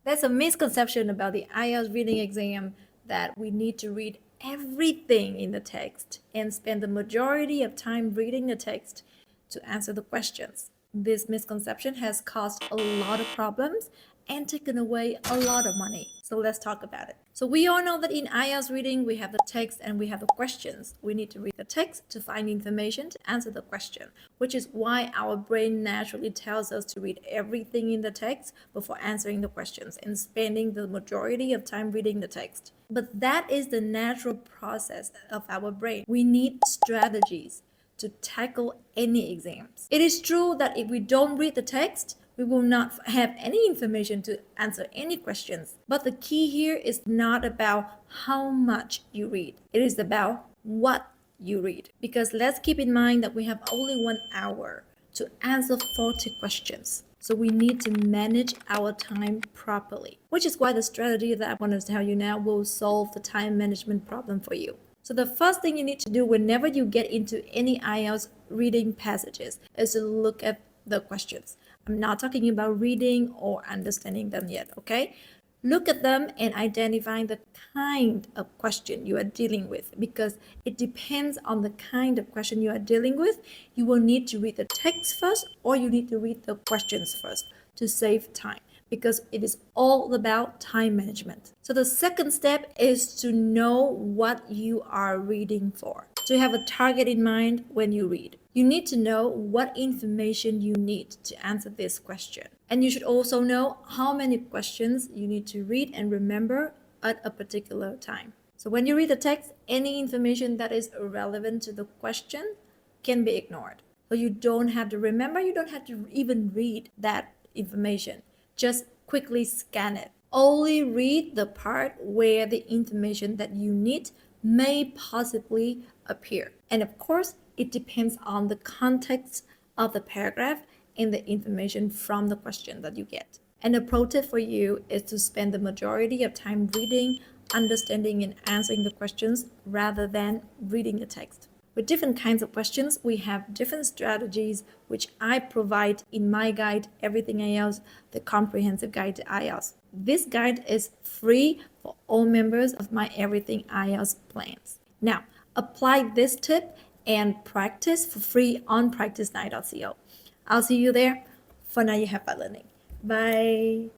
There's a misconception about the IELTS reading exam that we need to read everything in the text and spend the majority of time reading the text to answer the questions. This misconception has caused a lot of problems and taken away a lot of money. So let's talk about it. So we all know that in IELTS reading, we have the text and we have the questions. We need to read the text to find information to answer the question, which is why our brain naturally tells us to read everything in the text before answering the questions and spending the majority of time reading the text. But that is the natural process of our brain. We need strategies to tackle any exams. It is true that if we don't read the text, we will not have any information to answer any questions. But the key here is not about how much you read. It is about what you read. Because let's keep in mind that we have only 1 hour to answer 40 questions. So we need to manage our time properly, which is why the strategy that I want to tell you now will solve the time management problem for you. So the first thing you need to do whenever you get into any IELTS reading passages is to look at the questions. I'm not talking about reading or understanding them yet, okay? Look at them and identify the kind of question you are dealing with, because it depends on the kind of question you are dealing with. You will need to read the text first or you need to read the questions first to save time, because it is all about time management. So the second step is to know what you are reading for. To have a target in mind when you read. You need to know what information you need to answer this question. And you should also know how many questions you need to read and remember at a particular time. So when you read the text, any information that is relevant to the question can be ignored. So you don't have to remember, you don't have to even read that information. Just quickly scan it. Only read the part where the information that you need may possibly appear. And of course, it depends on the context of the paragraph and the information from the question that you get. And a pro tip for you is to spend the majority of time reading, understanding, and answering the questions rather than reading the text. With different kinds of questions, we have different strategies which I provide in my guide, Everything IELTS, the comprehensive guide to IELTS. This guide is free for all members of my Everything IELTS plans. Now, apply this tip and practice for free on practicenight.co. I'll see you there. For now, you have fun learning. Bye.